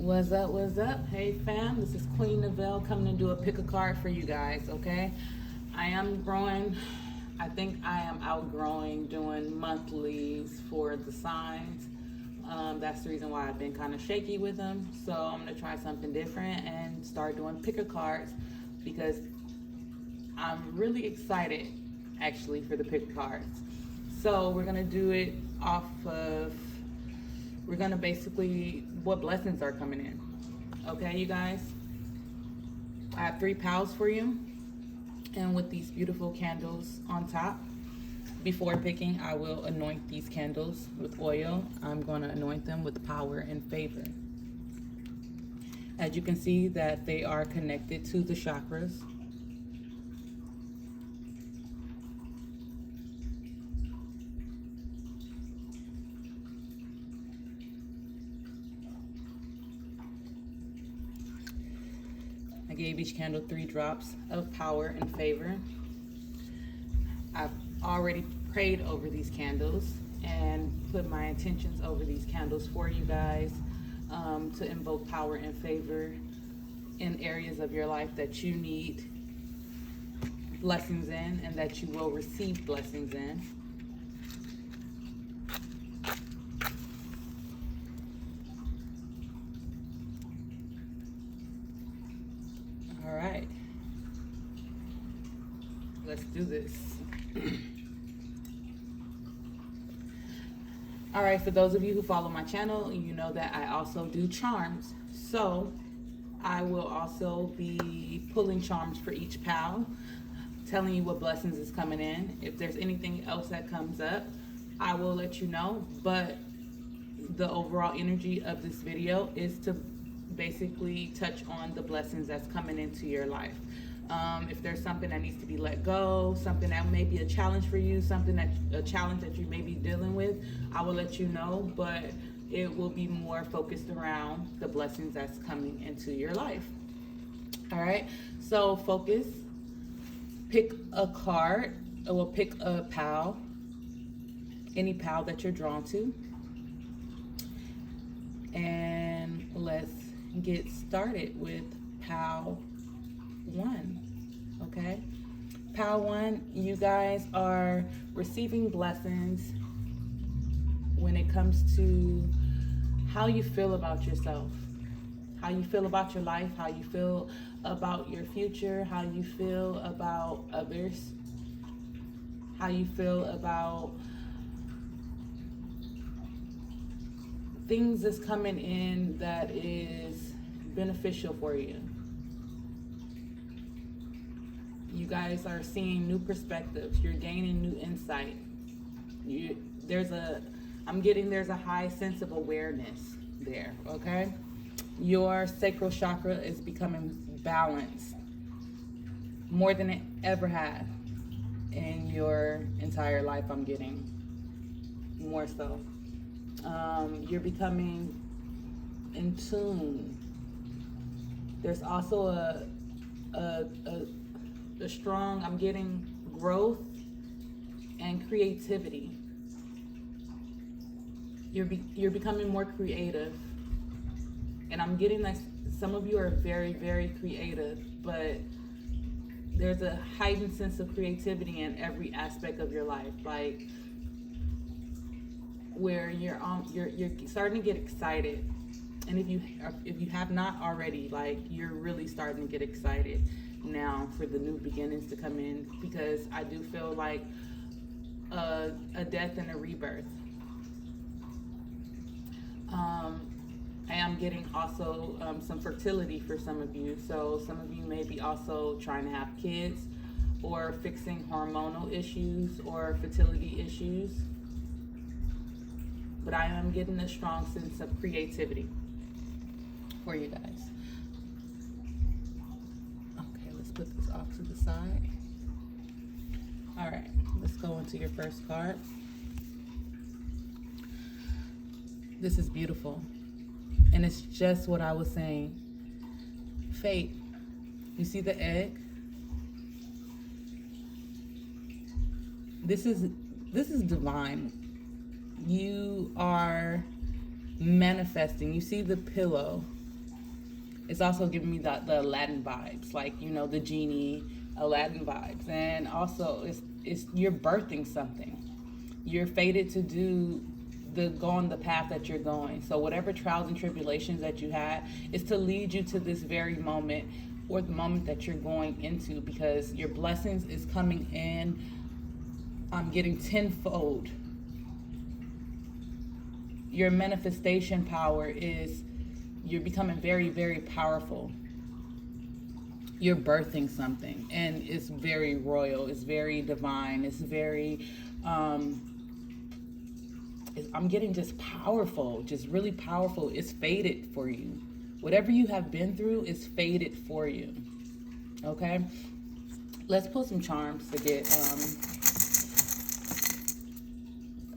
What's up? What's up? Hey fam, this is Queen Navel coming to do a pick a card for you guys, okay? I am growing, I think I am outgrowing doing monthlies for the signs. That's the reason why I've been kind of shaky with them. So I'm going to try something different and start doing pick a cards because I'm really excited actually for the pick a cards. So we're going to do it off of, we're going to basically, what blessings are coming in. Okay, you guys? I have 3 pals for you. And with these beautiful candles on top. Before picking, I will anoint these candles with oil. I'm going to anoint them with power and favor. As you can see that they are connected to the chakras. I gave each candle 3 drops of power and favor. I've already prayed over these candles and put my intentions over these candles for you guys to invoke power and favor in areas of your life that you need blessings in and that you will receive blessings in. All right, let's do this. All right, for those of you who follow my channel, you know that I also do charms. So I will also be pulling charms for each pal, telling you what blessings is coming in. If there's anything else that comes up, I will let you know. But the overall energy of this video is to basically touch on the blessings that's coming into your life. If there's something that needs to be let go, something that may be a challenge for you, a challenge that you may be dealing with, I will let you know, but it will be more focused around the blessings that's coming into your life. All right, so focus, pick a card, or pick a pal, any pal that you're drawn to, and let's get started with pal 1. Okay, pal 1, you guys are receiving blessings when it comes to how you feel about yourself, how you feel about your life, how you feel about your future, how you feel about others, how you feel about things that's coming in that is beneficial for you. You guys are seeing new perspectives. You're gaining new insight. I'm getting there's a high sense of awareness there, okay? Your sacral chakra is becoming balanced more than it ever had in your entire life. I'm getting more so. You're becoming in tune. There's also a strong, I'm getting growth and creativity. You're becoming more creative. And I'm getting that some of you are very, very creative, but there's a heightened sense of creativity in every aspect of your life. Like where you're starting to get excited. And if you have not already, like you're really starting to get excited now for the new beginnings to come in, because I do feel like a death and a rebirth. I am getting also some fertility for some of you. So some of you may be also trying to have kids or fixing hormonal issues or fertility issues. But I am getting a strong sense of creativity for you guys. Okay, let's put this off to the side. All right, let's go into your first card. This is beautiful. And it's just what I was saying. Fate. You see the egg? This is divine. You are manifesting. You see the pillow. It's also giving me the Aladdin vibes, like, you know, the genie, Aladdin vibes. And also, it's you're birthing something. You're fated to go on the path that you're going. So whatever trials and tribulations that you had is to lead you to this very moment, or the moment that you're going into, because your blessings is coming in. I'm getting tenfold. Your manifestation power is, you're becoming very, very powerful. You're birthing something, and it's very royal, it's very divine, it's very I'm getting just powerful, just really powerful. It's fated for you. Whatever you have been through is fated for you. Okay? Let's pull some charms to get,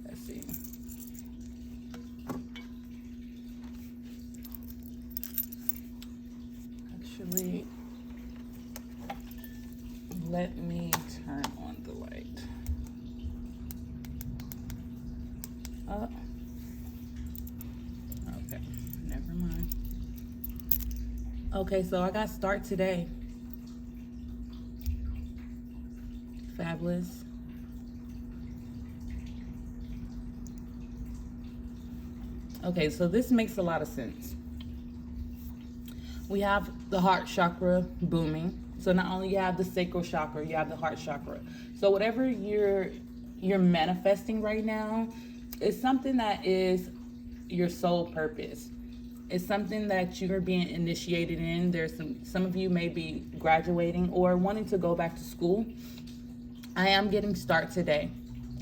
let's see. Actually, let me turn on the light. Okay, never mind. Okay, so I got start today. Fabulous. Okay, so this makes a lot of sense. We have the heart chakra booming. So not only you have the sacral chakra, you have the heart chakra. So whatever you're manifesting right now, it's something that is your soul purpose. It's something that you're being initiated in. There's some of you may be graduating or wanting to go back to school. I am getting start today.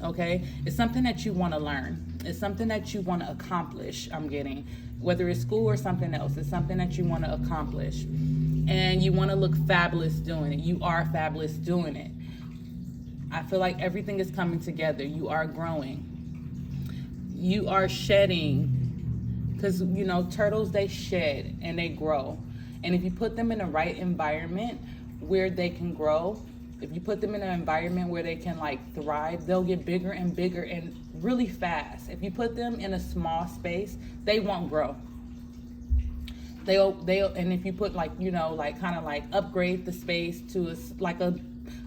Okay? It's something that you want to learn. It's something that you want to accomplish. I'm getting, whether it's school or something else, it's something that you want to accomplish. And you want to look fabulous doing it. You are fabulous doing it. I feel like everything is coming together. You are growing. You are shedding, because, you know, turtles, they shed and they grow. And if you put them in the right environment where they can grow, if you put them in an environment where they can like thrive, they'll get bigger and bigger and really fast. If you put them in a small space, they won't grow. They'll and if you put, like, you know, like kind of like upgrade the space to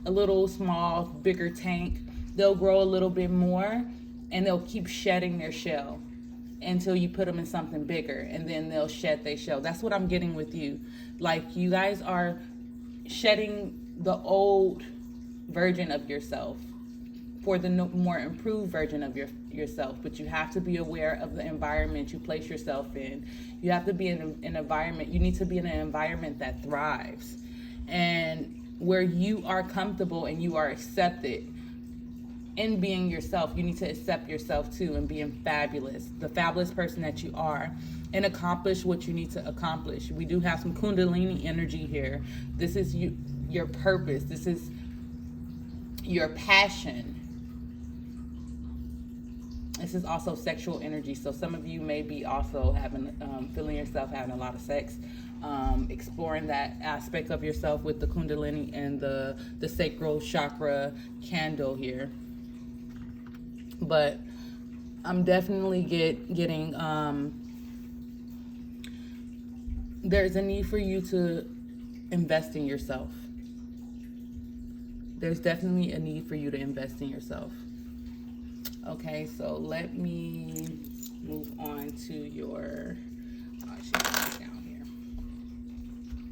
a little small bigger tank, they'll grow a little bit more. And they'll keep shedding their shell until you put them in something bigger, and then they'll shed their shell. That's what I'm getting with you. Like, you guys are shedding the old version of yourself for the more improved version of yourself. But you have to be aware of the environment you place yourself in. You have to be in an environment. You need to be in an environment that thrives, and where you are comfortable and you are accepted. In being yourself, you need to accept yourself too, and being fabulous, the fabulous person that you are, and accomplish what you need to accomplish. We do have some Kundalini energy here. This is your purpose. This is your passion. This is also sexual energy. So some of you may be also having, feeling yourself having a lot of sex, exploring that aspect of yourself with the Kundalini and the sacral chakra candle here. But I'm definitely getting, there's a need for you to invest in yourself. There's definitely a need for you to invest in yourself. Okay, so let me move on to your, down here,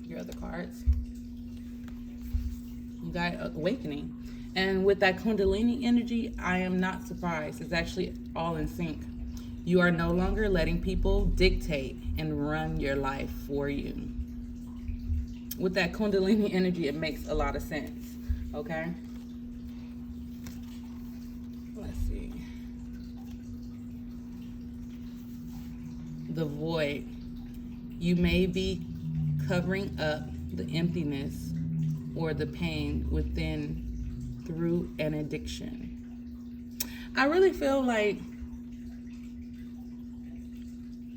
your other cards. You got awakening. And with that Kundalini energy, I am not surprised. It's actually all in sync. You are no longer letting people dictate and run your life for you. With that Kundalini energy, it makes a lot of sense. Okay? Let's see. The void. You may be covering up the emptiness or the pain within through an addiction. I really feel like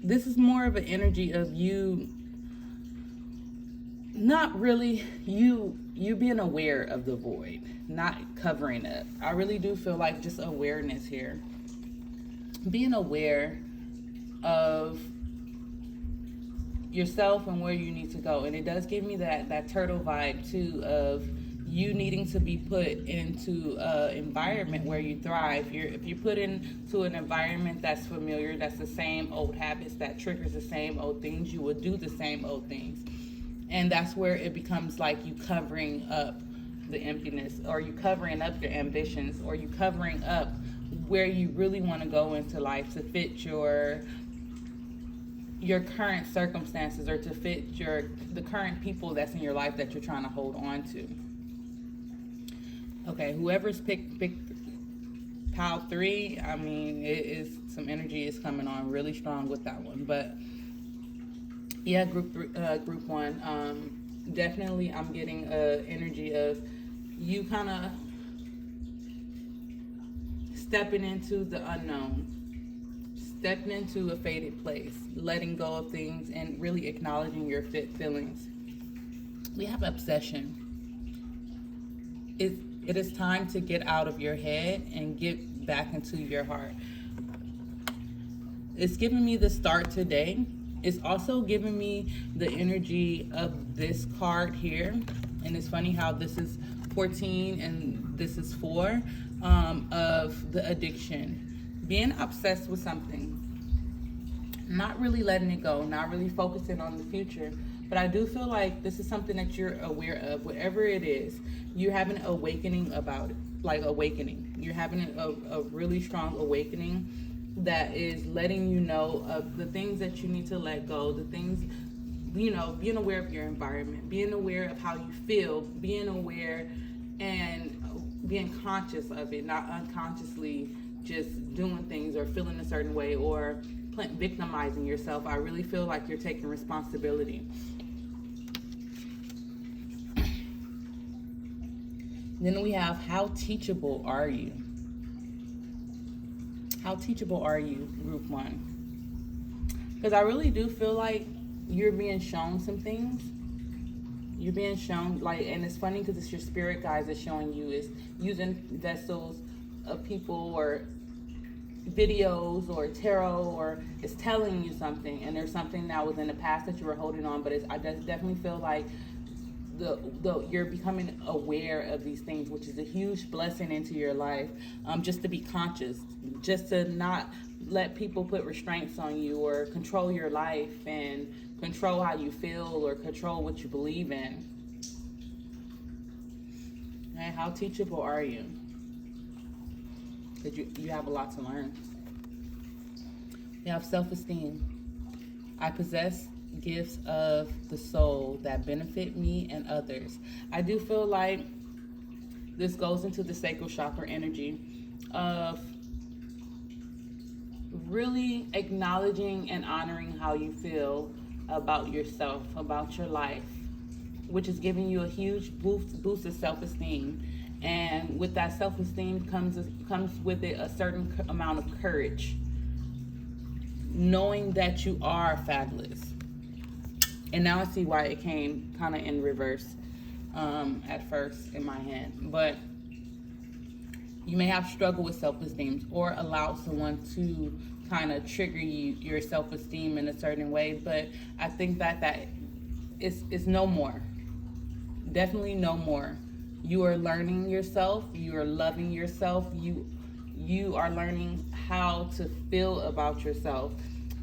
this is more of an energy of you, not really you being aware of the void, not covering it. I really do feel like just awareness here. Being aware of yourself and where you need to go. And it does give me that turtle vibe too, of you needing to be put into an environment where you thrive. If you're put into an environment that's familiar, that's the same old habits, that triggers the same old things, you will do the same old things. And that's where it becomes like you covering up the emptiness, or you covering up your ambitions, or you covering up where you really want to go into life to fit your current circumstances, or to fit the current people that's in your life that you're trying to hold on to. Okay, whoever's picked pile 3, I mean, it is some energy is coming on really strong with that one. But yeah, group 1, definitely I'm getting energy of you kind of stepping into the unknown, stepping into a faded place, letting go of things, and really acknowledging your feelings. We have obsession. It is time to get out of your head and get back into your heart. It's giving me the start today. It's also giving me the energy of this card here. And it's funny how this is 14 and this is 4, of the addiction. Being obsessed with something. Not really letting it go. Not really focusing on the future. But I do feel like this is something that you're aware of. Whatever it is, you're having an awakening about it. Like awakening. You're having a really strong awakening that is letting you know of the things that you need to let go. The things, you know, being aware of your environment. Being aware of how you feel. Being aware and being conscious of it. Not unconsciously just doing things or feeling a certain way or victimizing yourself. I really feel like you're taking responsibility. Then we have, how teachable are you? How teachable are you, group 1? Because I really do feel like you're being shown some things. You're being shown, like, and it's funny because it's your spirit guides that's showing you, is using vessels of people or videos or tarot, or it's telling you something, and there's something that was in the past that you were holding on, but I definitely feel like you're becoming aware of these things, which is a huge blessing into your life. Just to be conscious, just to not let people put restraints on you or control your life and control how you feel or control what you believe in. And how teachable are you? Because you have a lot to learn. You have self-esteem. I possess gifts of the soul that benefit me and others. I do feel like this goes into the sacral chakra energy of really acknowledging and honoring how you feel about yourself, about your life, which is giving you a huge boost of self-esteem. And with that self-esteem comes with it a certain amount of courage, knowing that you are fabulous. And now I see why it came kind of in reverse at first in my hand. But you may have struggled with self-esteem or allow someone to kind of trigger your self-esteem in a certain way. But I think that is no more. Definitely no more. You are learning yourself. You are loving yourself. You are learning how to feel about yourself.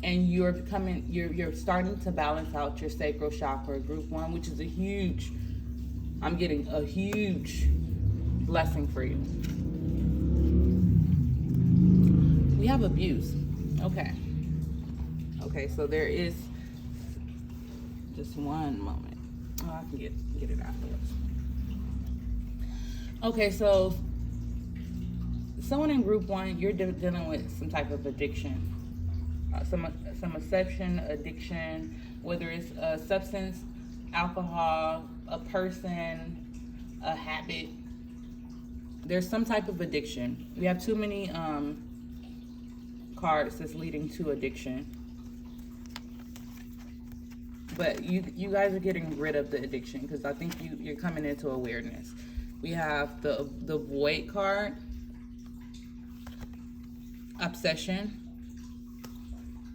And you're starting to balance out your sacral chakra, group 1, which is I'm getting a huge blessing for you. We have abuse. Okay, so there is just one moment. Oh, I can get it afterwards. Okay, so someone in group 1, you're dealing with some type of addiction. Some exception, addiction, whether it's a substance, alcohol, a person, a habit. There's some type of addiction. We have too many cards that's leading to addiction. But you guys are getting rid of the addiction, because I think you're coming into awareness. We have the Void card, obsession,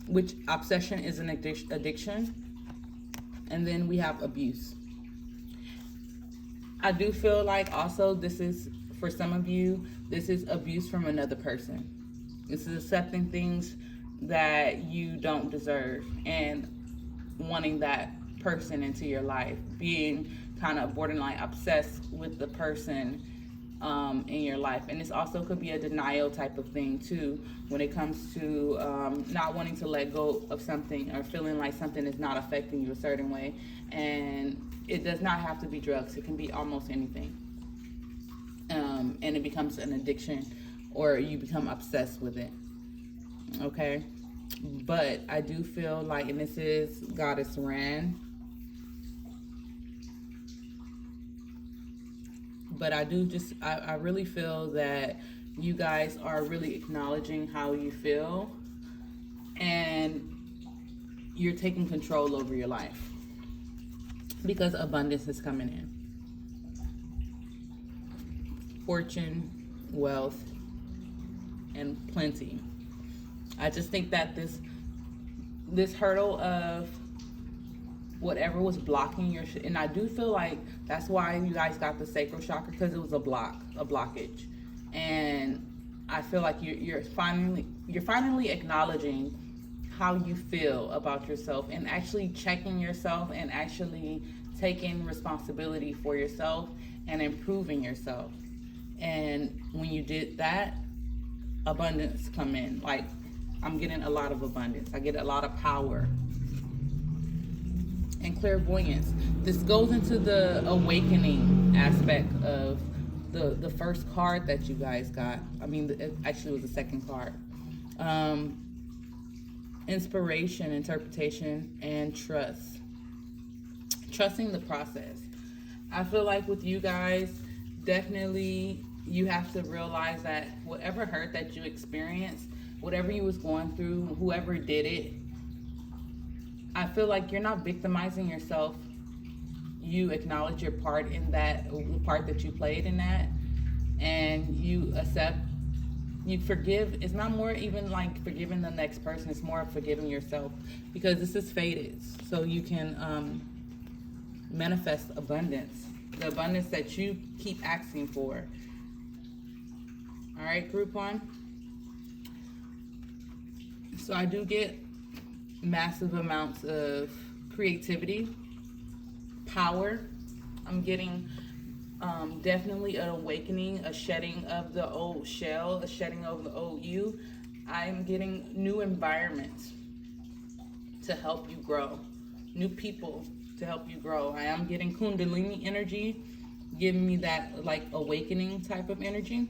which obsession is an addiction. And then we have abuse. I do feel like also this is, for some of you, this is abuse from another person. This is accepting things that you don't deserve and wanting that person into your life, being kind of borderline obsessed with the person in your life. And this also could be a denial type of thing too, when it comes to not wanting to let go of something, or feeling like something is not affecting you a certain way. And it does not have to be drugs. It can be almost anything. And it becomes an addiction, or you become obsessed with it. Okay? But I do feel like, and this is Goddess Ran, but I really feel that you guys are really acknowledging how you feel, and you're taking control over your life, because abundance is coming in. Fortune, wealth, and plenty. I just think that this hurdle of whatever was blocking your and I do feel like that's why you guys got the sacral chakra, because it was a blockage. And I feel like you're finally acknowledging how you feel about yourself, and actually checking yourself, and actually taking responsibility for yourself and improving yourself. And when you did that, abundance come in. Like, I'm getting a lot of abundance. I get a lot of power and clairvoyance. This goes into the awakening aspect of the first card that you guys got. I mean, it actually was the second card. Inspiration, interpretation, and trust. Trusting the process. I feel like with you guys, definitely you have to realize that whatever hurt that you experienced, whatever you was going through, whoever did it, I feel like you're not victimizing yourself. You acknowledge your part in that, the part that you played in that, and you accept, you forgive. It's not more even like forgiving the next person, it's more of forgiving yourself, because this is faded, so you can manifest abundance, the abundance that you keep asking for. All right, group one. So I do get massive amounts of creativity, power. I'm getting definitely an awakening, a shedding of the old shell, a shedding of the old you. I'm getting new environments to help you grow, new people to help you grow. I am getting Kundalini energy, giving me that like awakening type of energy,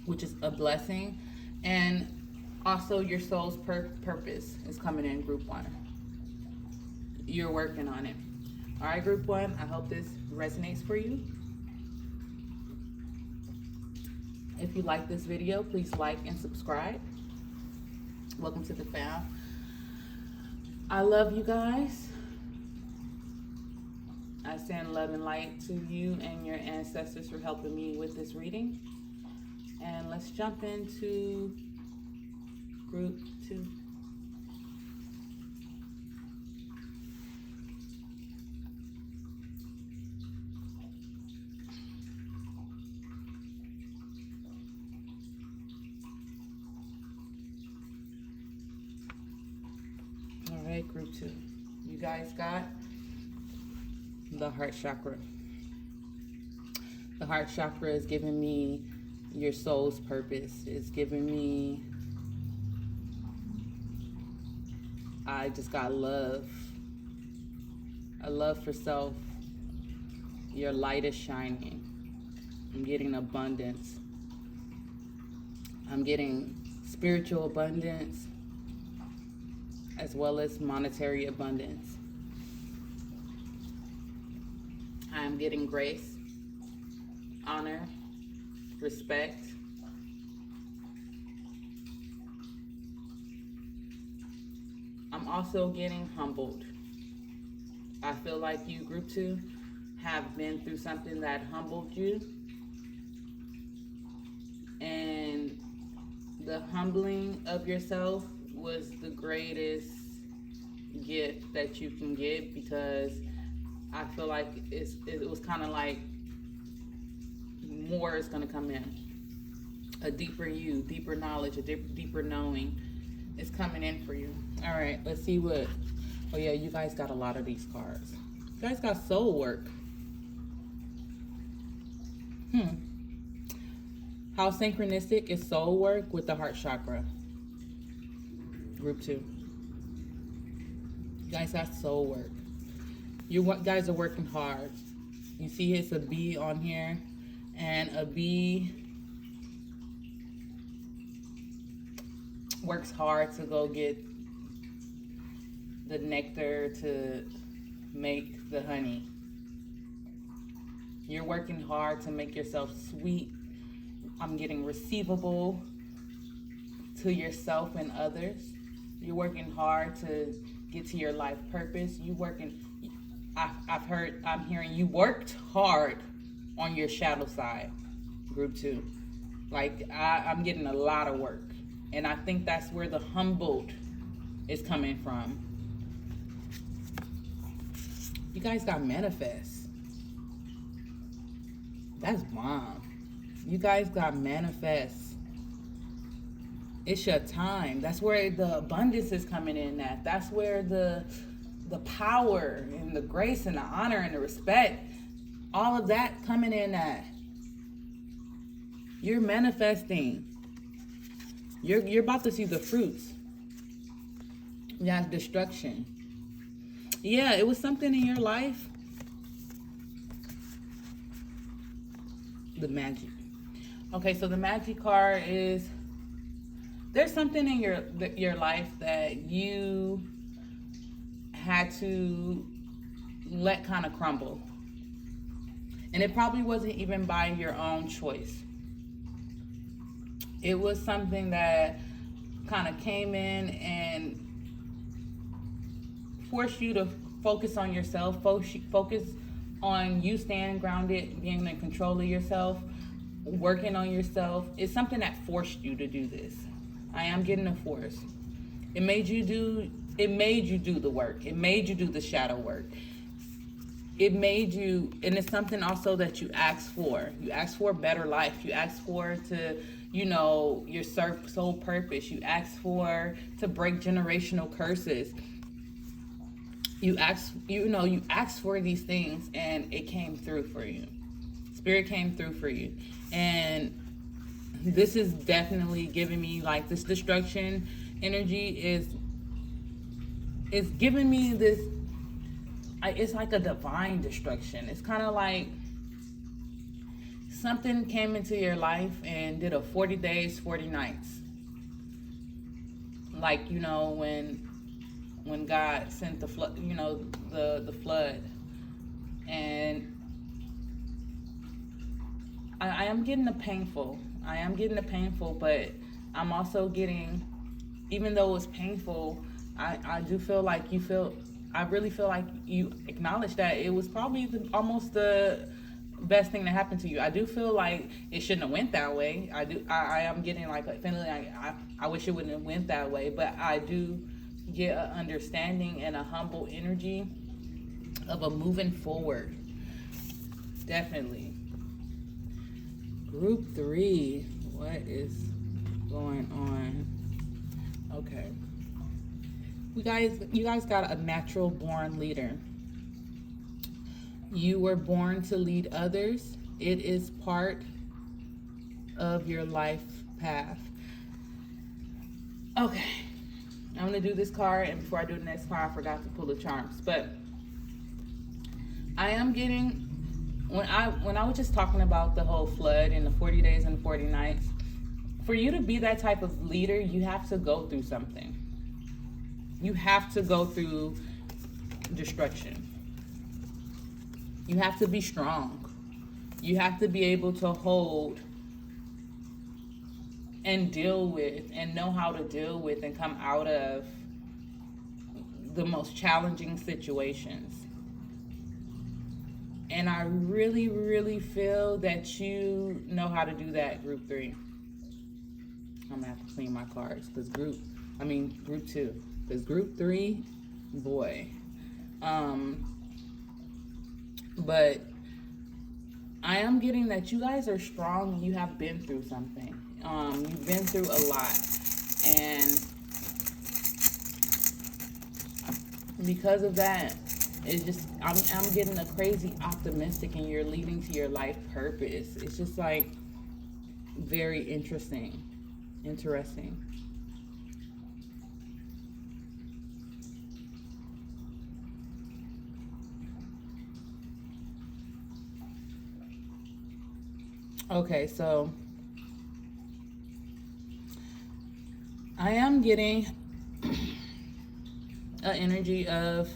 which is a blessing. And also your soul's purpose is coming in, group one. You're working on it. All right, group one, I hope this resonates for you. If you like this video, please like and subscribe. Welcome to the fam. I love you guys. I send love and light to you and your ancestors for helping me with this reading. And let's jump into group two. All right, group two. You guys got the heart chakra. The heart chakra is giving me your soul's purpose. It's giving me, I just got love. A love for self. Your light is shining. I'm getting abundance. I'm getting spiritual abundance as well as monetary abundance. I'm getting grace, honor, respect. I'm also getting humbled. I feel like you, group two, have been through something that humbled you. And the humbling of yourself was the greatest gift that you can get, because I feel like it was kind of like more is going to come in. A deeper you, deeper knowledge, a deeper knowing is coming in for you. All right, let's see what. Oh yeah, you guys got a lot of these cards. You guys got soul work. How synchronistic is soul work with the heart chakra? Group 2. You guys got soul work. You guys are working hard. You see it's a bee on here, and a bee works hard to go get the nectar to make the honey. You're working hard to make yourself sweet. I'm getting receivable to yourself and others. You're working hard to get to your life purpose. I'm hearing you worked hard on your shadow side, group 2. Like, I'm getting a lot of work. And I think that's where the humbled is coming from. You guys got manifest. That's bomb. You guys got manifest. It's your time. That's where the abundance is coming in at. That's where the power and the grace and the honor and the respect, all of that coming in at. You're manifesting. You're about to see the fruits. You have destruction. Yeah, it was something in your life. The magic. Okay, so the magic card is, there's something in your life that you had to let kind of crumble. And it probably wasn't even by your own choice. It was something that kind of came in and forced you to focus on yourself, focus on you staying grounded, being in control of yourself, working on yourself. It's something that forced you to do this. I am getting a force. It made you do the work. It made you do the shadow work. It made you, and it's something also that you asked for. You asked for a better life. You asked for to, your soul purpose. You asked for to break generational curses. You asked for these things, and it came through for you. Spirit came through for you. And this is definitely giving me, like, this destruction energy is giving me this, it's like a divine destruction. It's kind of like something came into your life and did a 40 days, 40 nights. Like, when God sent the flood, the flood. And I am getting the painful. But I'm also getting, even though it's painful, I do feel like I really feel like you acknowledge that it was probably almost the best thing that happened to you. I do feel like it shouldn't have went that way. I am getting like a feeling like I wish it wouldn't have went that way, but I do get an understanding and a humble energy of a moving forward. Definitely. Group 3, what is going on? Okay. You guys got a natural born leader. You were born to lead others. It is part of your life path. Okay. I'm going to do this card, and before I do the next card, I forgot to pull the charms. But I am getting, when I was just talking about the whole flood and the 40 days and 40 nights, for you to be that type of leader, you have to go through something. You have to go through destruction. You have to be strong. You have to be able to hold and deal with and know how to deal with and come out of the most challenging situations. And I really, really feel that you know how to do that, Group 3. I'm gonna have to clean my cards because Group 2. Because Group 3, boy. But I am getting that you guys are strong and you have been through something. You've been through a lot. And because of that, it's just, I'm getting a crazy optimistic, and you're leading to your life purpose. It's just like very interesting. Okay, so I am getting an energy of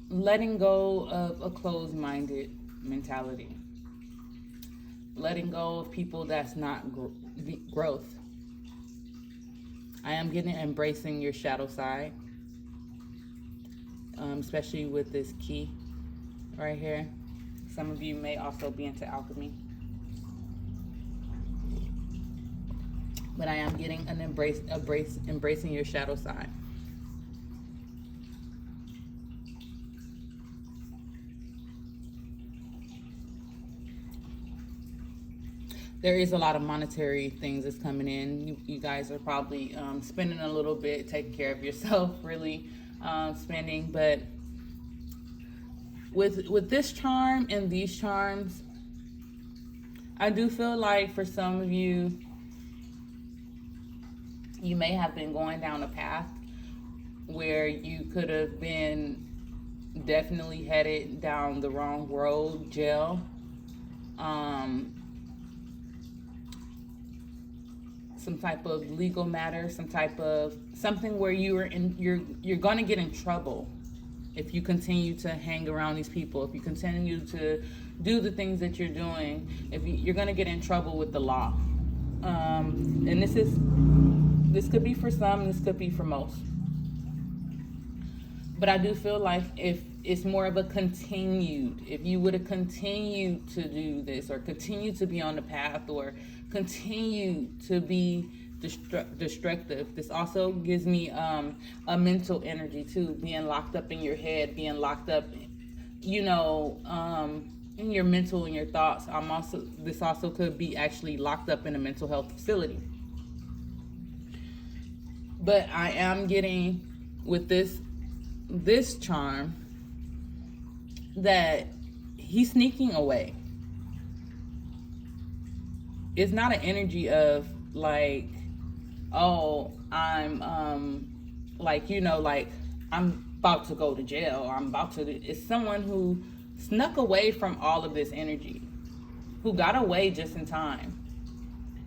letting go of a closed-minded mentality. Letting go of people that's not growth. I am getting embracing your shadow side, especially with this key right here. Some of you may also be into alchemy. But I am getting an embracing your shadow side. There is a lot of monetary things that's coming in. You guys are probably spending a little bit, taking care of yourself, really spending. But with this charm and these charms, I do feel like for some of you, you may have been going down a path where you could have been definitely headed down the wrong road, jail. Some type of legal matter, something where you're going to get in trouble if you continue to hang around these people, if you continue to do the things that you're doing, you're going to get in trouble with the law. And this could be for some, this could be for most. But I do feel like if it's more of a if you would have continued to do this, or continue to be on the path, or continue to be destructive. This also gives me a mental energy too, being locked up in your head, being locked up, in your mental and your thoughts. This also could be actually locked up in a mental health facility. But I am getting with this charm that he's sneaking away. It's not an energy of like, oh, I'm I'm about to go to jail, or it's someone who snuck away from all of this energy, who got away just in time.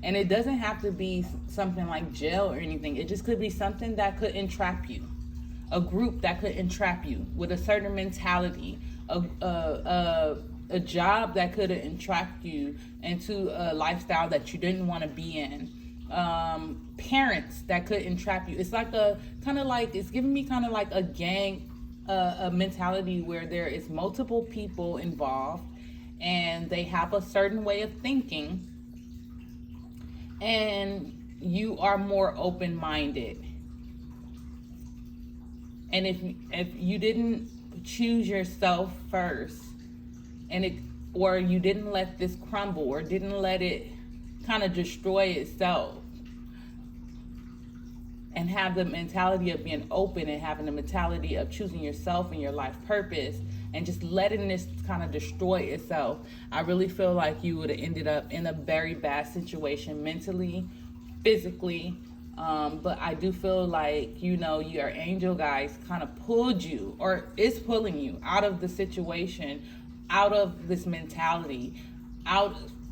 And it doesn't have to be something like jail or anything. It just could be something that could entrap you, a group that could entrap you with a certain mentality, a job that could have entrapped you into a lifestyle that you didn't want to be in, parents that could entrap you. It's like it's giving me kind of like a gang, a mentality where there is multiple people involved, and they have a certain way of thinking, and you are more open-minded. And if you didn't choose yourself first, or you didn't let this crumble, or didn't let it kind of destroy itself, and have the mentality of being open, and having the mentality of choosing yourself and your life purpose, and just letting this kind of destroy itself, I really feel like you would have ended up in a very bad situation, mentally, physically. But I do feel like, your angel guys kind of pulled you, or is pulling you out of the situation, out of this mentality,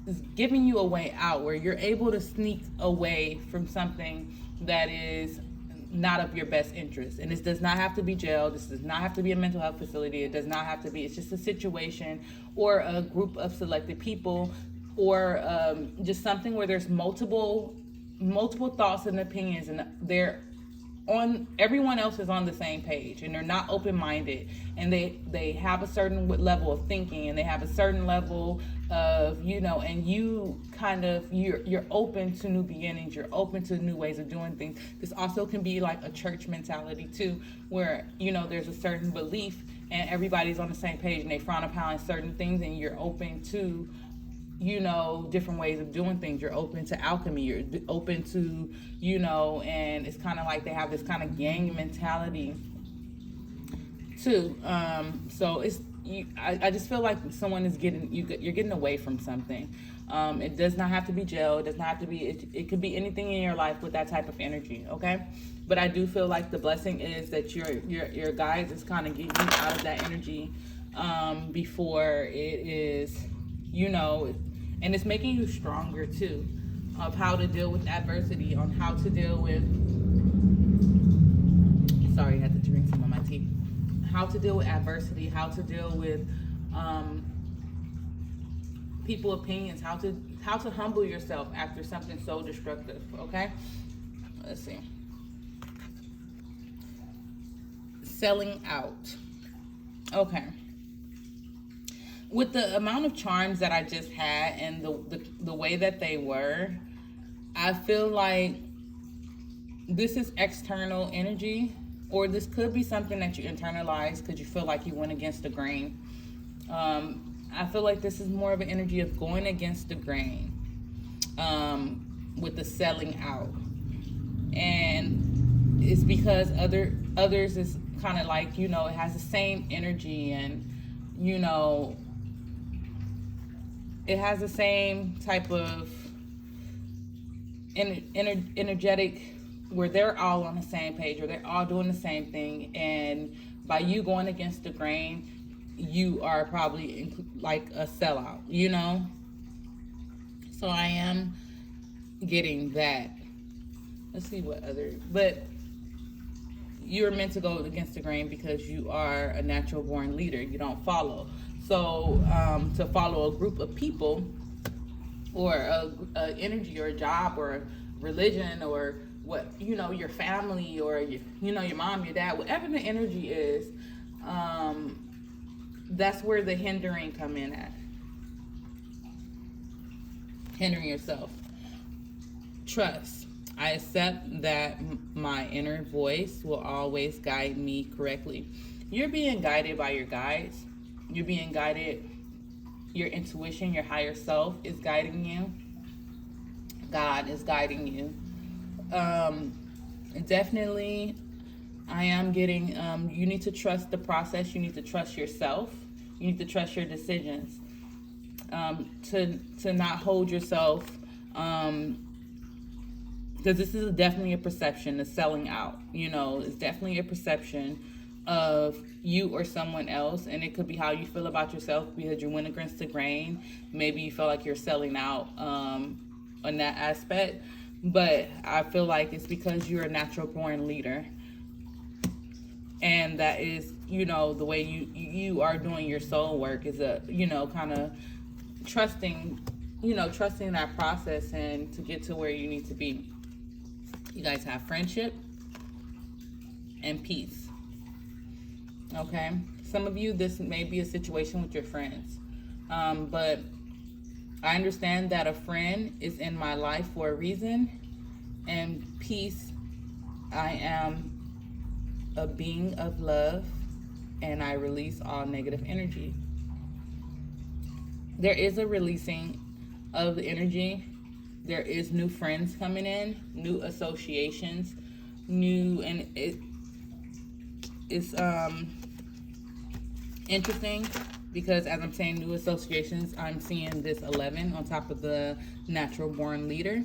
is giving you a way out, where you're able to sneak away from something that is not of your best interest. And this does not have to be jail. This does not have to be a mental health facility. It does not have to be. It's just a situation, or a group of selected people, or just something where there's multiple thoughts and opinions, and they're everyone else is on the same page, and they're not open-minded, and they have a certain level of thinking, and they have a certain level of, and you kind of, you're open to new beginnings, you're open to new ways of doing things. This also can be like a church mentality too, where there's a certain belief and everybody's on the same page, and they frown upon certain things, and you're open to different ways of doing things. You're open to alchemy, you're open to, and it's kind of like they have this kind of gang mentality too. So I just feel like someone is you're getting away from something. It does not have to be jail. It does not have to be, it could be anything in your life with that type of energy, okay? But I do feel like the blessing is that your guides is kind of getting you out of that energy before it is, and it's making you stronger too, of how to deal with adversity, on how to deal with, sorry, I had to drink some of my tea, how to deal with adversity, how to deal with people opinions, how to humble yourself after something so destructive, okay? Let's see. Selling out. Okay. With the amount of charms that I just had and the way that they were, I feel like this is external energy, or this could be something that you internalize because you feel like you went against the grain. I feel like this is more of an energy of going against the grain with the selling out. And it's because others is kind of like, it has the same energy, and, it has the same type of energetic, where they're all on the same page, or they're all doing the same thing. And by you going against the grain, you are probably like a sellout, So I am getting that. Let's see what other, but you're meant to go against the grain because you are a natural born leader. You don't follow. So to follow a group of people, or a energy, or a job, or a religion, or what, your family, or your mom, your dad, whatever the energy is, that's where the hindering come in at. Hindering yourself. Trust. I accept that my inner voice will always guide me correctly. You're being guided by your guides. You're being guided. Your intuition, your higher self is guiding you. God is guiding you. Definitely, I am getting, you need to trust the process. You need to trust yourself. You need to trust your decisions. To not hold yourself, because this is definitely a perception, the selling out. It's definitely a perception of you or someone else, and it could be how you feel about yourself because you went against the grain. Maybe you feel like you're selling out on that aspect, but I feel like it's because you're a natural born leader, and that is, the way you are doing your soul work is a, kind of trusting that process, and to get to where you need to be. You guys have friendship and peace. Okay, some of you, this may be a situation with your friends, but I understand that a friend is in my life for a reason, and peace, I am a being of love, and I release all negative energy. There is a releasing of the energy. There is new friends coming in, new associations, and it's interesting because as I'm saying new associations, I'm seeing this 11 on top of the natural born leader.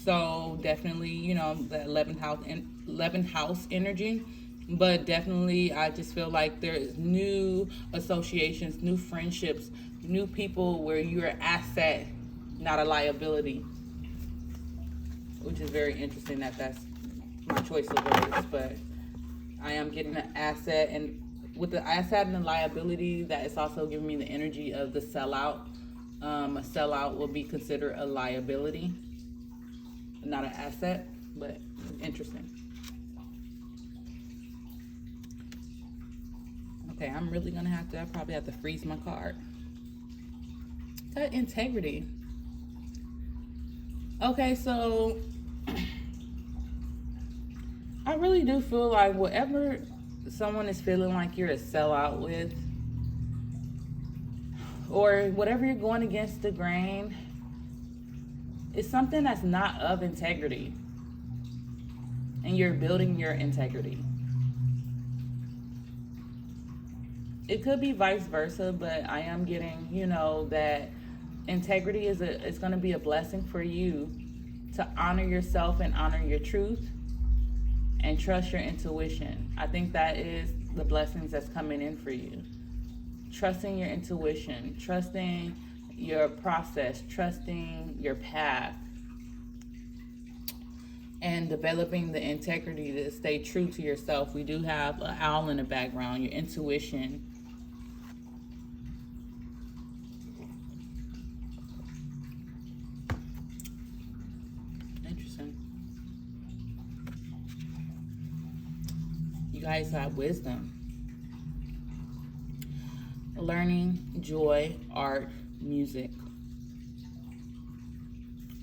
So definitely, the 11th house energy. But definitely, I just feel like there's new associations, new friendships, new people where you're an asset, not a liability. Which is very interesting that that's my choice of words. But I am getting an asset, and with the asset and the liability, that is also giving me the energy of the sellout. A sellout will be considered a liability, not an asset, but interesting. Okay, I'm really gonna I probably have to freeze my card. That integrity. Okay, so I really do feel like whatever someone is feeling like you're a sellout with, or whatever you're going against the grain, is something that's not of integrity. And you're building your integrity. It could be vice versa, but I am getting, that integrity it's going to be a blessing for you to honor yourself and honor your truth and trust your intuition. I think that is the blessings that's coming in for you. Trusting your intuition, trusting your process, trusting your path, and developing the integrity to stay true to yourself. We do have an owl in the background, your intuition. Interesting. You guys have wisdom. Learning, joy, art, music.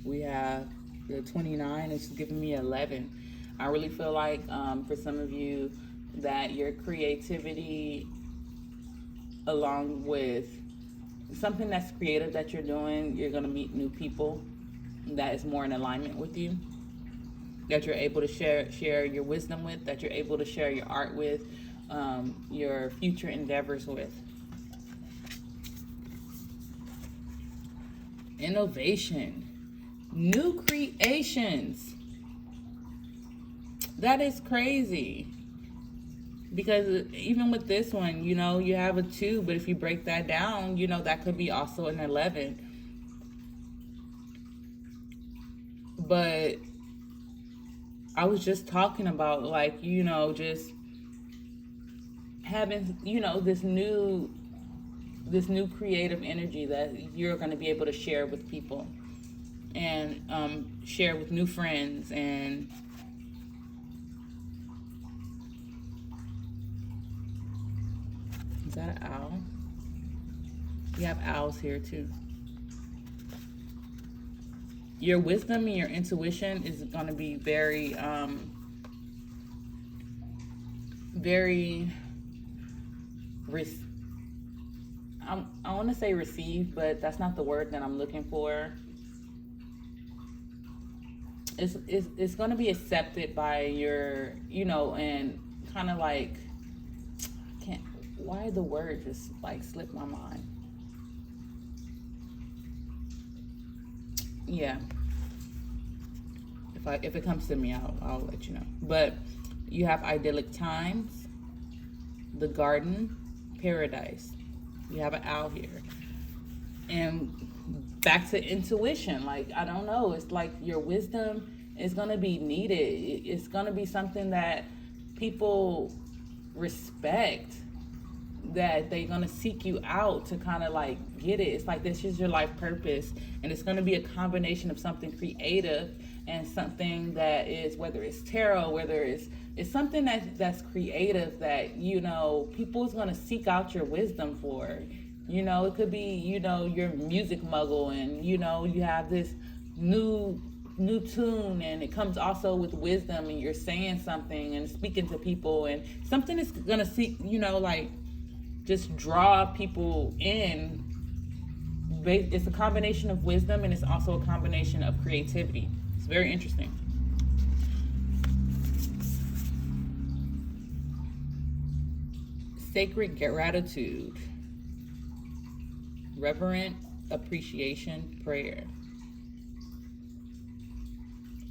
We have the 29, it's giving me 11. I really feel like for some of you that your creativity, along with something that's creative that you're doing, you're going to meet new people that is more in alignment with you, that you're able to share your wisdom with, that you're able to share your art with, your future endeavors with. Innovation. New creations. That is crazy. Because even with this one, you have a 2, but if you break that down, that could be also an 11. But I was just talking about, like, just having, this new creative energy that you're going to be able to share with people. And share with new friends. And is that an owl? We have owls here too. Your wisdom and your intuition is going to be very I want to say receive, but that's not the word that I'm looking for. It's going to be accepted by your, and kind of like, why the word just like slipped my mind? Yeah. If it comes to me, I'll let you know. But you have idyllic times, the garden, paradise. You have an owl here. And back to intuition, like, I don't know, it's like your wisdom is going to be needed. It's going to be something that people respect, that they're going to seek you out to kind of like get it. It's like this is your life purpose, and it's going to be a combination of something creative and something that is, whether it's tarot, whether it's something that's creative that people's going to seek out your wisdom for. It could be, your music muggle, and you have this new tune, and it comes also with wisdom, and you're saying something and speaking to people, and something is gonna seek, like just draw people in. It's a combination of wisdom, and it's also a combination of creativity. It's very interesting. Sacred gratitude. Reverent appreciation prayer.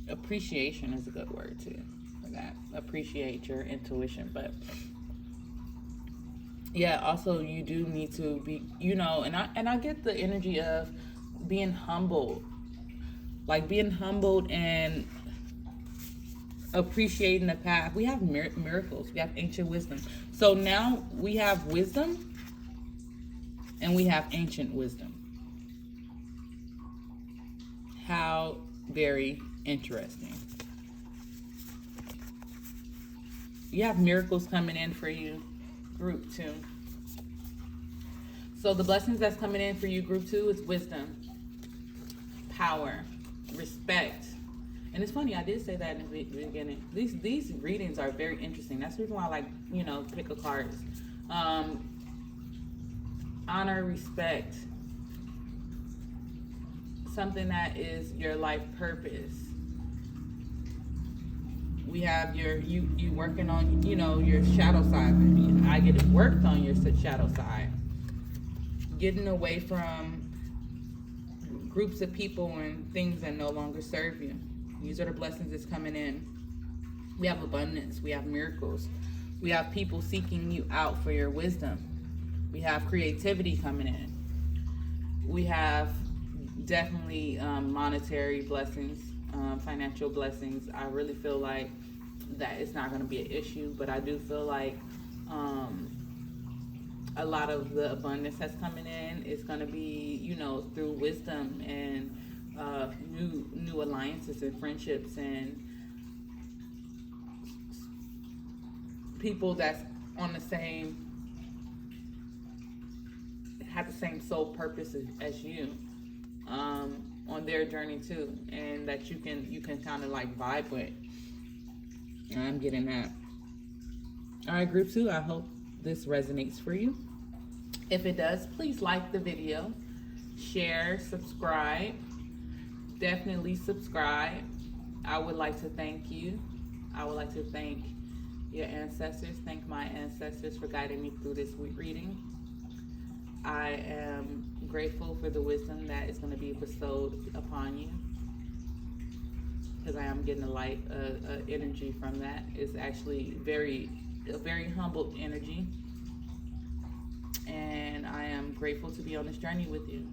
Appreciation is a good word too for that. Appreciate your intuition. But yeah, also you do need to be, and I get the energy of being humbled. Like being humbled and appreciating the path. We have miracles. We have ancient wisdom. So now we have wisdom and we have ancient wisdom. How very interesting. You have miracles coming in for you, group 2. So the blessings that's coming in for you, group 2, is wisdom, power, respect. And it's funny, I did say that in the beginning. These readings are very interesting. That's the reason why I like, pick a cards. Honor, respect, something that is your life purpose. We have you working on, your shadow side. I get it worked on your shadow side. Getting away from groups of people and things that no longer serve you. These are the blessings that's coming in. We have abundance. We have miracles. We have people seeking you out for your wisdom. We have creativity coming in. We have definitely monetary blessings, financial blessings. I really feel like that it's not going to be an issue, but I do feel like a lot of the abundance that's coming in is going to be, through wisdom and new alliances and friendships and people that's on the same, have the same soul purpose as you, on their journey too, and that you can kind of like vibe with. And I'm getting that. All right, group 2, I hope this resonates for you. If it does, please like the video, share, subscribe. Definitely subscribe. I would like to thank you. I would like to thank your ancestors. Thank my ancestors for guiding me through this reading. I am grateful for the wisdom that is going to be bestowed upon you, because I am getting a light energy from that. It's actually a very humbled energy, and I am grateful to be on this journey with you.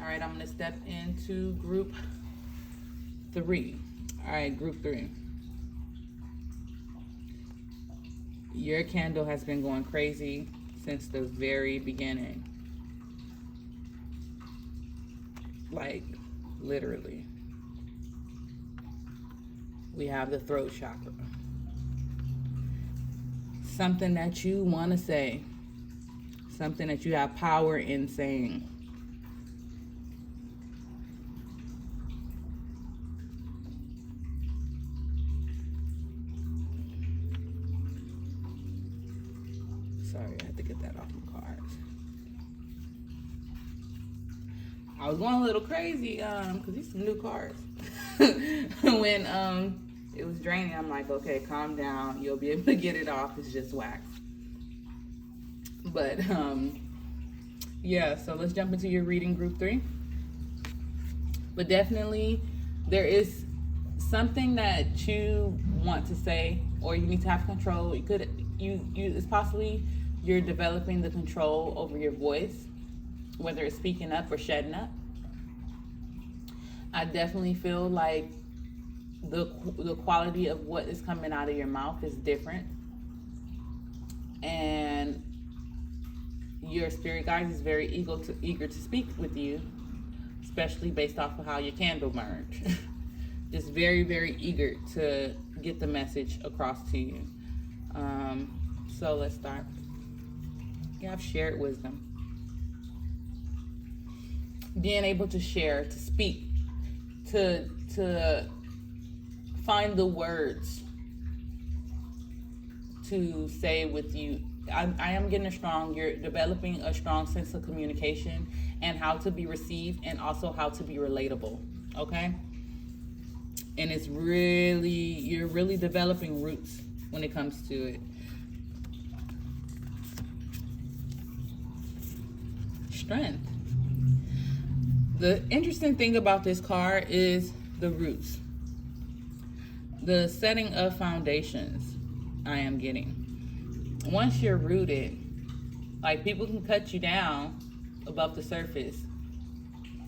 All right, I'm going to step into group 3. All right, group 3. Your candle has been going crazy since the very beginning. Like, literally. We have the throat chakra. Something that you want to say. Something that you have power in saying. Sorry, I had to get that off my cards. I was going a little crazy because these are new cards. When it was draining, I'm like, okay, calm down. You'll be able to get it off. It's just wax. But yeah, so let's jump into your reading, group 3. But definitely there is something that you want to say, or you need to have control. It's possibly you're developing the control over your voice, whether it's speaking up or shutting up. I definitely feel like the quality of what is coming out of your mouth is different, and your spirit guides is very eager to speak with you, especially based off of how your candle burned. Just very, very eager to get the message across to you. So let's start. You have shared wisdom. Being able to share, to speak, to find the words to say with you. I am getting you're developing a strong sense of communication and how to be received, and also how to be relatable, okay? And you're really developing roots when it comes to it. Strength. The interesting thing about this card is the roots. The setting of foundations I am getting. Once you're rooted, like, people can cut you down above the surface,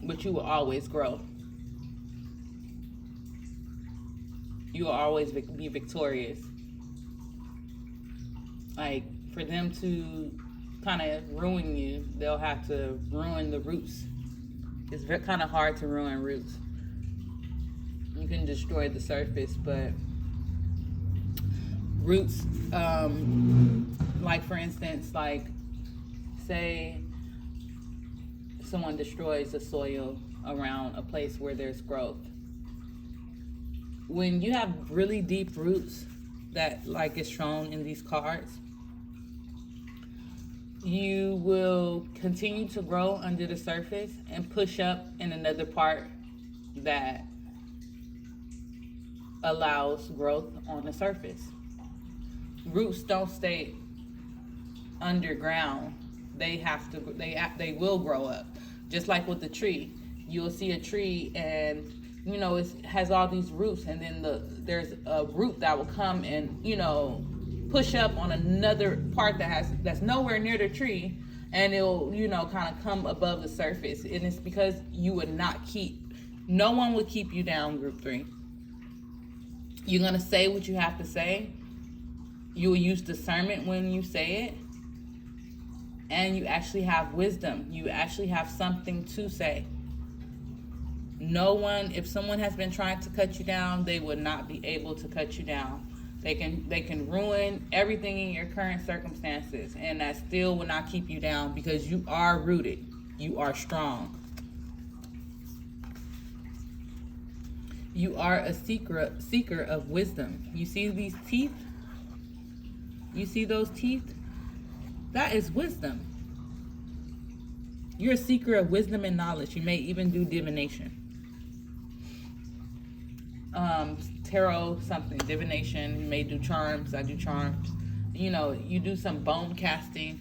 but you will always grow. You will always be victorious. Like, for them to kind of ruin you, they'll have to ruin the roots. It's kind of hard to ruin roots. You can destroy the surface, but roots, like, for instance, like, say someone destroys the soil around a place where there's growth. When you have really deep roots that like is shown in these cards, you will continue to grow under the surface and push up in another part that allows growth on the surface. Roots don't stay underground. They will grow up. Just like with the tree. You'll see a tree and it has all these roots, and then there's a root that will come and push up on another part that's nowhere near the tree, and it'll kind of come above the surface. And it's because no one would keep you down, group 3. You're gonna say what you have to say. You will use discernment when you say it, and you actually have wisdom. You actually have something to say. If someone has been trying to cut you down, they would not be able to cut you down. They can ruin everything in your current circumstances, and that still will not keep you down, because you are rooted. You are strong. You are a seeker of wisdom. You see these teeth? You see those teeth? That is wisdom. You're a seeker of wisdom and knowledge. You may even do divination. Tarot, something, divination. You may do charms. I do charms. You do some bone casting.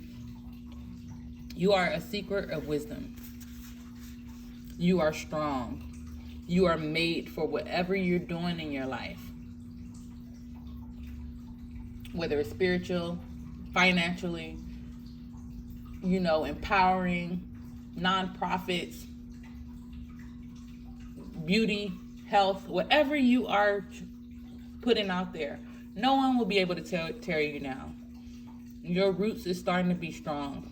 You are a seeker of wisdom. You are strong. You are made for whatever you're doing in your life. Whether it's spiritual, financially, empowering, nonprofits, beauty, health, whatever you are putting out there, no one will be able to tear you down. Your roots is starting to be strong,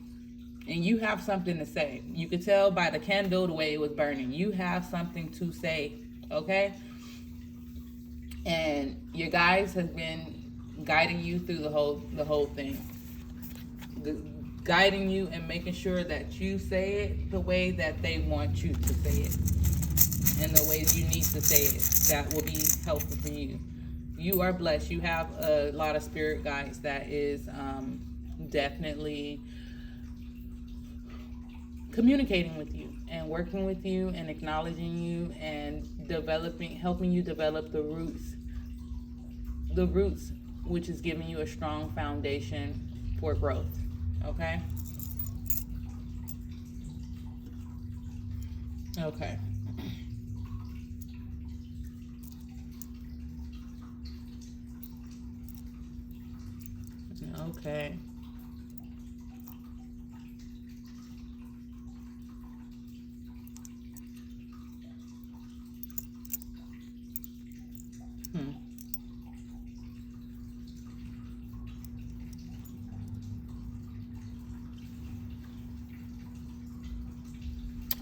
and you have something to say. You could tell by the candle the way it was burning. You have something to say, okay? And your guides have been guiding you through the whole thing, guiding you and making sure that you say it the way that they want you to say it, and the way you need to say it that will be helpful for you. You are blessed. You have a lot of spirit guides that is definitely communicating with you and working with you and acknowledging you and helping you develop the roots, which is giving you a strong foundation for growth. Okay? Okay. Okay.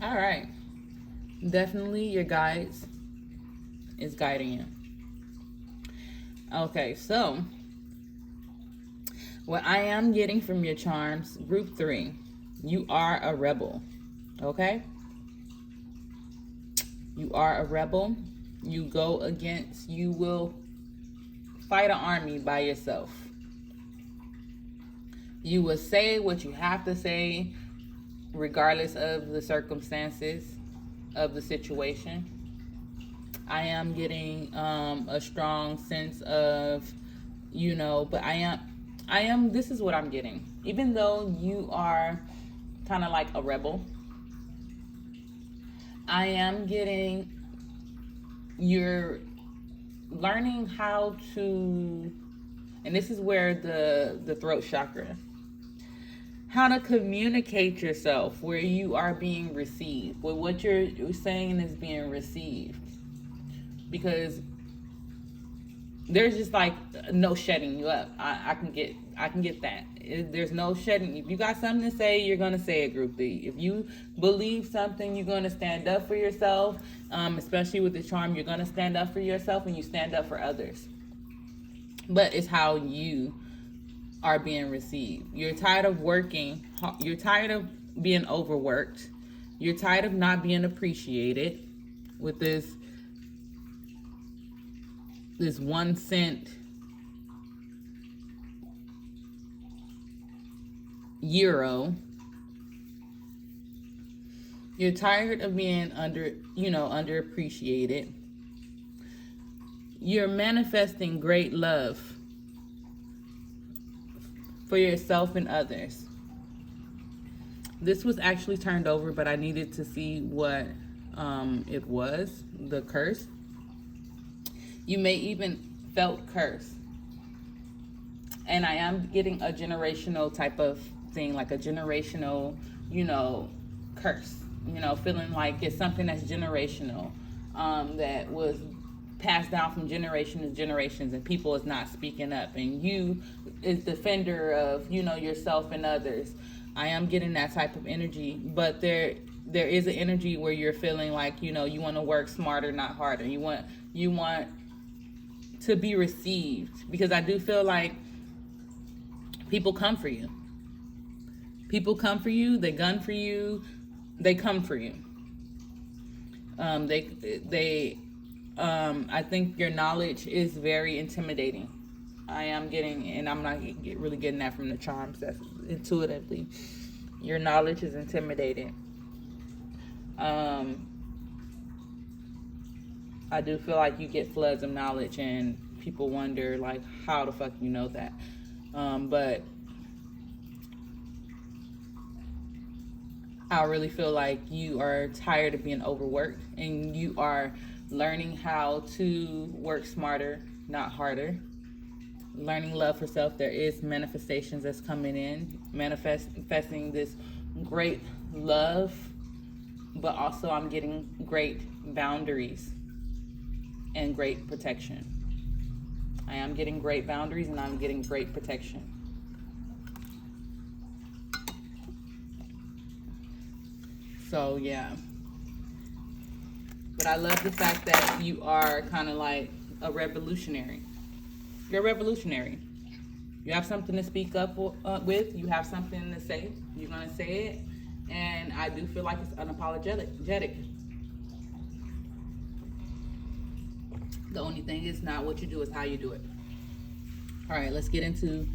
All right. Definitely your guides is guiding you. Okay, so what I am getting from your charms, group 3, you are a rebel. Okay? You are a rebel. You will fight an army by yourself. You will say what you have to say, regardless of the circumstances of the situation. I am getting a strong sense of, but I am, this is what I'm getting. Even though you are kind of like a rebel, I am getting, you're learning how to, and this is where the throat chakra, how to communicate yourself where you are being received, where what you're saying is being received. Because there's just like no shutting you up. I can get that. There's no shutting. If you got something to say, you're gonna say it, group 3. If you believe something, you're gonna stand up for yourself. Especially with the charm, you're gonna stand up for yourself, and you stand up for others. But it's how you are being received. You're tired of working. You're tired of being overworked. You're tired of not being appreciated with this 1 cent euro. You're tired of being underappreciated. You're manifesting great love for yourself and others. This was actually turned over, but I needed to see what it was, the curse. You may even felt curse. And I am getting a generational type of thing, like a generational, curse. Feeling like it's something that's generational, that was passed down from generation to generations, and people is not speaking up, and you is defender of, yourself and others. I am getting that type of energy, but there is an energy where you're feeling like, you want to work smarter, not harder. You want to be received, because I do feel like people come for you. People come for you, they gun for you, they come for you. I think your knowledge is very intimidating. I am getting, and I'm not really getting that from the charms. That's intuitively. Your knowledge is intimidating. I do feel like you get floods of knowledge, and people wonder, like, how the fuck you know that? But I really feel like you are tired of being overworked, and you are learning how to work smarter, not harder. Learning love for self. There is manifestations that's coming in, manifesting this great love, but also I'm getting great boundaries and great protection. I am getting great boundaries, and I'm getting great protection. So yeah, but I love the fact that you are kind of like a revolutionary. You're a revolutionary. You have something to speak up with. You have something to say. You're gonna say it, and I do feel like it's unapologetic. The only thing is not what you do, is how you do it. All right, let's get into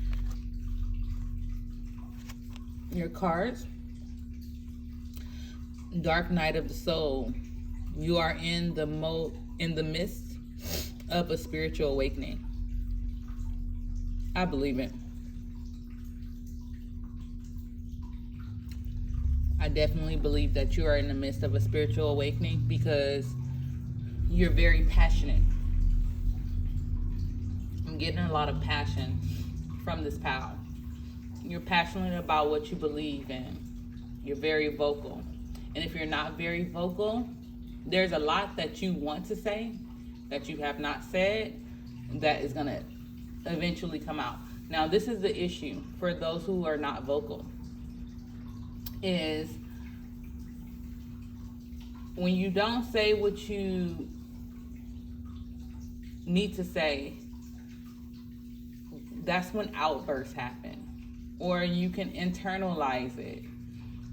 your cards. Dark night of the soul. You are in the midst of a spiritual awakening. I believe it. I definitely believe that you are in the midst of a spiritual awakening, because you're very passionate. I'm getting a lot of passion from this pal. You're passionate about what you believe in. You're very vocal. And if you're not very vocal, there's a lot that you want to say that you have not said that is going to eventually come out. Now, this is the issue for those who are not vocal, is when you don't say what you need to say, that's when outbursts happen, or you can internalize it.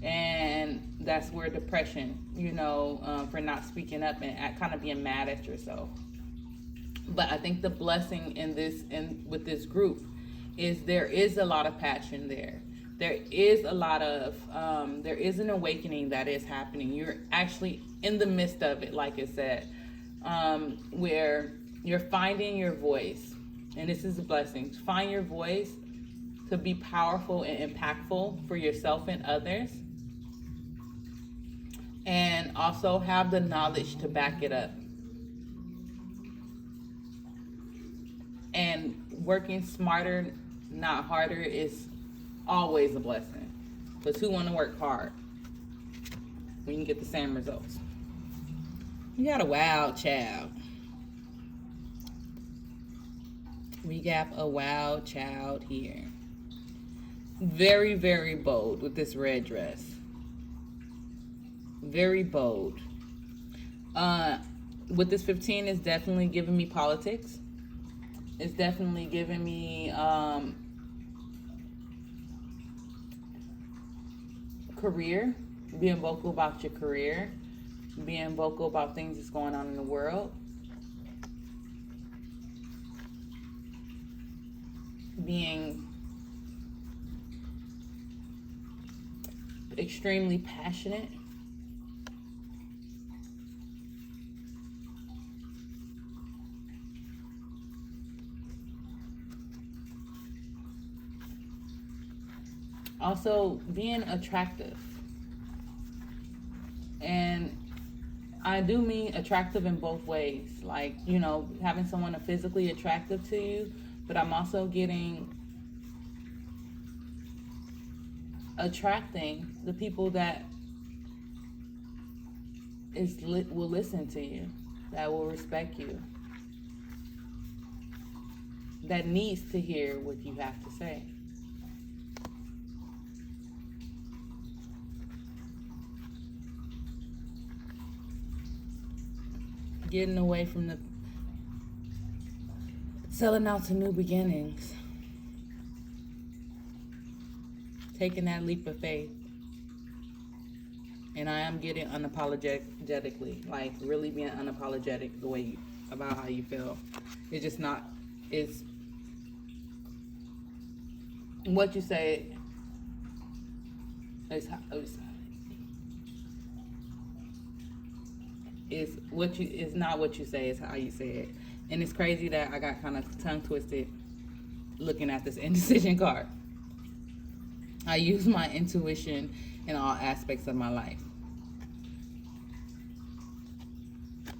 And that's where depression, for not speaking up and kind of being mad at yourself. But I think the blessing with this group is there is a lot of passion there. There is a lot of, there is an awakening that is happening. You're actually in the midst of it, like it said, where you're finding your voice. And this is a blessing. Find your voice to be powerful and impactful for yourself and others. And also have the knowledge to back it up. And working smarter, not harder, is always a blessing. Because who want to work hard when you can get the same results? We got a wild child. We got a wild child here. Very, very bold with this red dress. Very bold. With this 15, it's definitely giving me politics. It's definitely giving me career. being vocal about your career, being vocal about things that's going on in the world, being extremely passionate. Also, being attractive. And I do mean attractive in both ways. Like, you know, having someone physically attractive to you, but I'm also getting attracting the people that will listen to you, that will respect you, that needs to hear what you have to say. Getting away from the selling out to new beginnings. Taking that leap of faith. And I am getting unapologetically, like really being unapologetic the way about how you feel. It's just not, it's what you say is not what you say, it's how you say it. And it's crazy that I got kind of tongue twisted looking at this indecision card. I use my intuition in all aspects of my life.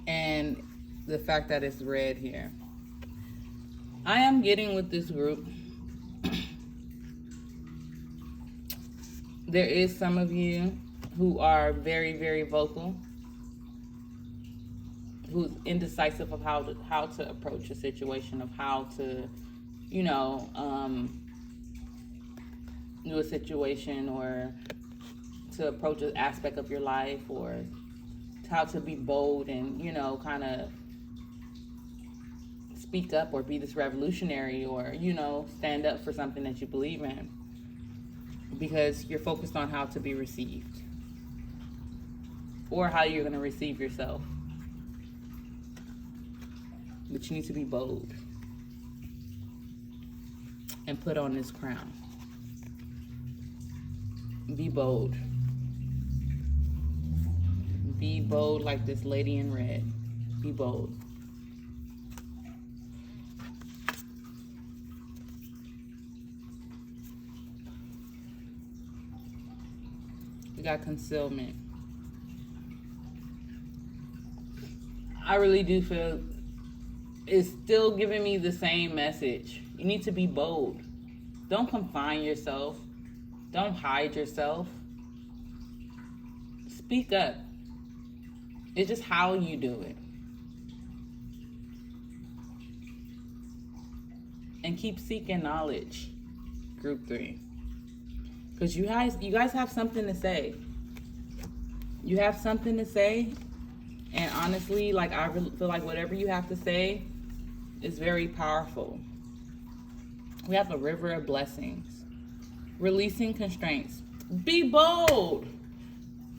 And the fact that it's red here. I am getting with this group. There is some of you who are very, very vocal, who's indecisive of how to approach a situation, of how to, you know, do a situation, or to approach an aspect of your life, or how to be bold and, you know, kind of speak up or be this revolutionary, or, you know, stand up for something that you believe in, because you're focused on how to be received or how you're going to receive yourself. But you need to be bold and put on this crown. Be bold. Be bold like this lady in red. Be bold. We got concealment. I really do feel it's still giving me the same message. You need to be bold. Don't confine yourself. Don't hide yourself. Speak up. It's just how you do it. And keep seeking knowledge, group 3. Because you guys have something to say. You have something to say. And honestly, like, I really feel like whatever you have to say is very powerful. We have a river of blessings. Releasing constraints. Be bold.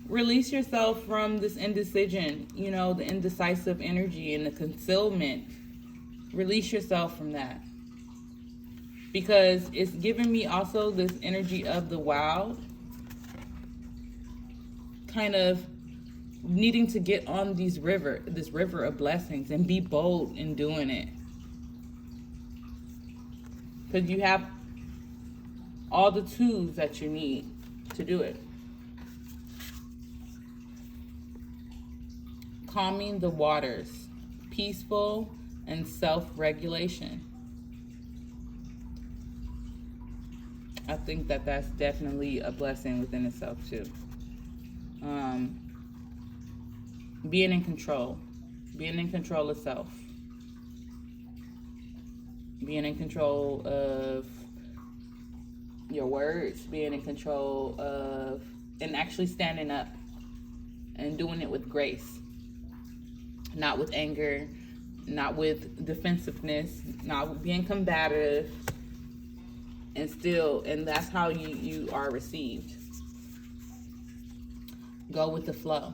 Release yourself from this indecision, you know, the indecisive energy and the concealment. Release yourself from that. Because it's giving me also this energy of the wild. Kind of needing to get on this river of blessings, and be bold in doing it. Because you have all the tools that you need to do it. Calming the waters, peaceful and self-regulation. I think that that's definitely a blessing within itself too. Being in control of self, being in control of your words, being in control of, and actually standing up and doing it with grace, not with anger, not with defensiveness, not being combative, and that's how you are received. Go with the flow.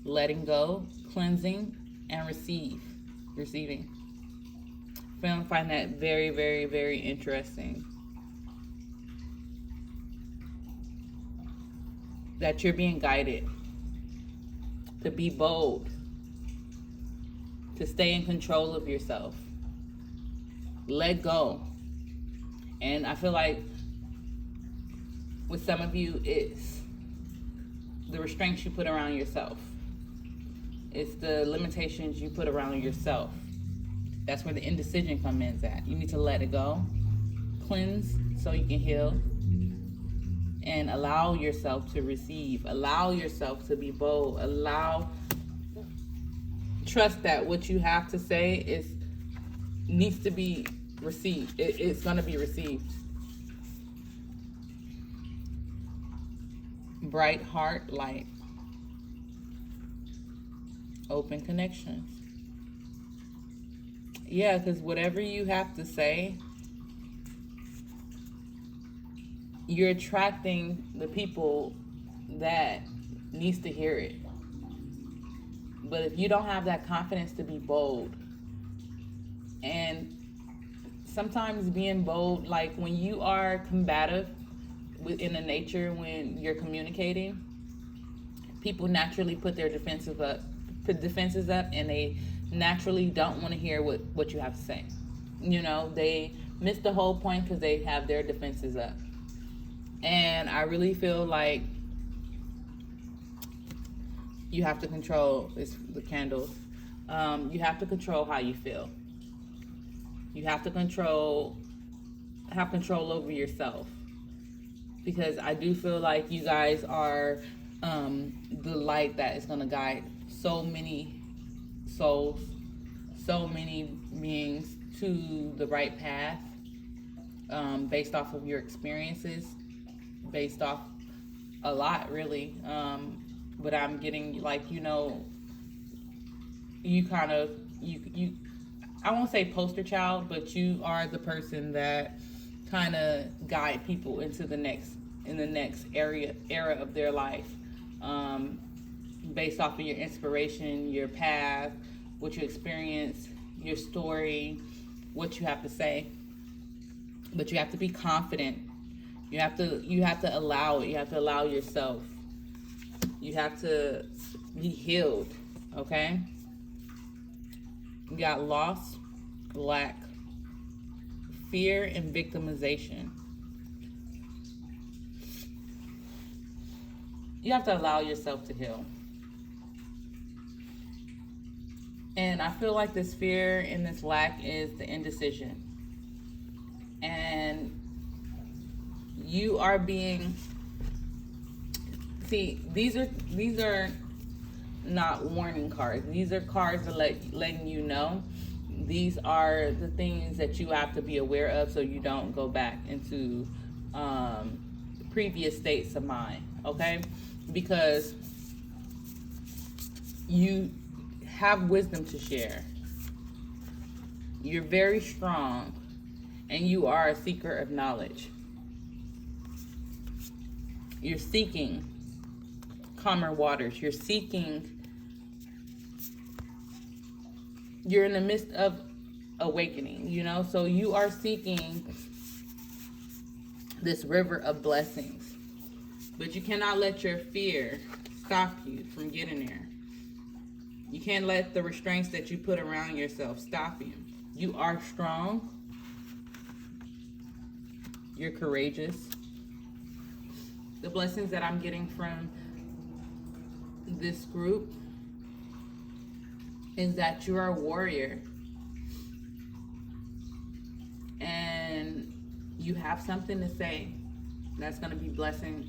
Letting go, cleansing, and receiving. I find that very, very, very interesting. That you're being guided to be bold, to stay in control of yourself. Let go. And I feel like with some of you, it's the restraints you put around yourself. It's the limitations you put around yourself. That's where the indecision comes in at. You need to let it go, cleanse so you can heal, and allow yourself to receive. Allow yourself to be bold. Trust that what you have to say needs to be received. It's going to be received. Bright heart, light. Open connections. Yeah, because whatever you have to say, you're attracting the people that needs to hear it. But if you don't have that confidence to be bold, and sometimes being bold, like when you are combative in the nature, when you're communicating, people naturally put their defenses up, and they naturally don't want to hear what you have to say. You know, they miss the whole point because they have their defenses up. And I really feel like you have to control the candles. You have to control how you feel. You have to have control over yourself. Because I do feel like you guys are the light that is going to guide so many souls, so many beings to the right path, based off of your experiences, based off a lot, really. But I'm getting, like, you know, you I won't say poster child, but you are the person that kind of guide people into the next era of their life, based off of your inspiration, your path, what you experience, your story, what you have to say. But you have to be confident. You have to allow it. You have to allow yourself. You have to be healed. Okay? You got loss, lack, fear, and victimization. You have to allow yourself to heal. And I feel like this fear and this lack is the indecision. And you are being... See, these are not warning cards. These are cards that letting you know. These are the things that you have to be aware of so you don't go back into previous states of mind, okay? Because you have wisdom to share. You're very strong, and you are a seeker of knowledge. You're seeking calmer waters. You're in the midst of awakening, you know? So you are seeking this river of blessings. But you cannot let your fear stop you from getting there. You can't let the restraints that you put around yourself stop you. You are strong. You're courageous. The blessings that I'm getting from this group is that you are a warrior. And you have something to say that's going to be a blessing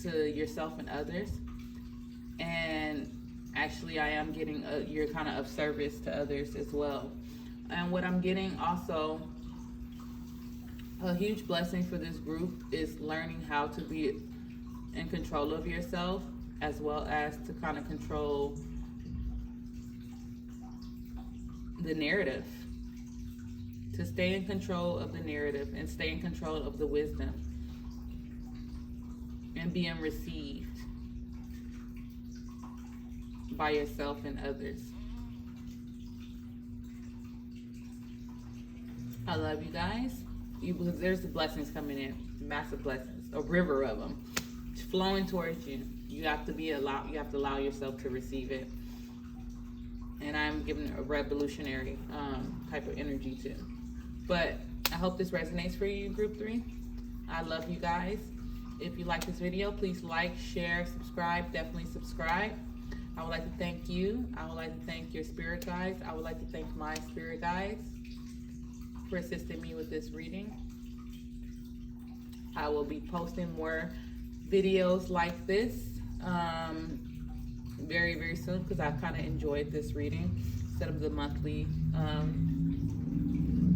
to yourself and others. And actually, I am getting you're kind of service to others as well. And what I'm getting also, a huge blessing for this group is learning how to be in control of yourself, as well as to kind of control the narrative. To stay in control of the narrative and stay in control of the wisdom. and being received by yourself and others. I love you guys. There's the blessings coming in, massive blessings, a river of them flowing towards you. You have to allow yourself to receive it. And I'm giving a revolutionary type of energy too. But I hope this resonates for you, group 3. I love you guys. If you like this video, please like, share, subscribe. Definitely subscribe. I would like to thank you. I would like to thank your spirit guides. I would like to thank my spirit guides for assisting me with this reading. I will be posting more videos like this very, very soon, because I kind of enjoyed this reading instead of the monthly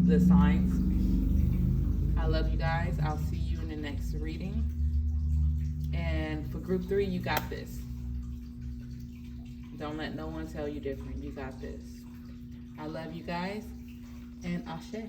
the signs. I love you guys. I'll see you in the next reading. And for group 3, you got this. Don't let no one tell you different. You got this. I love you guys, and Ashe.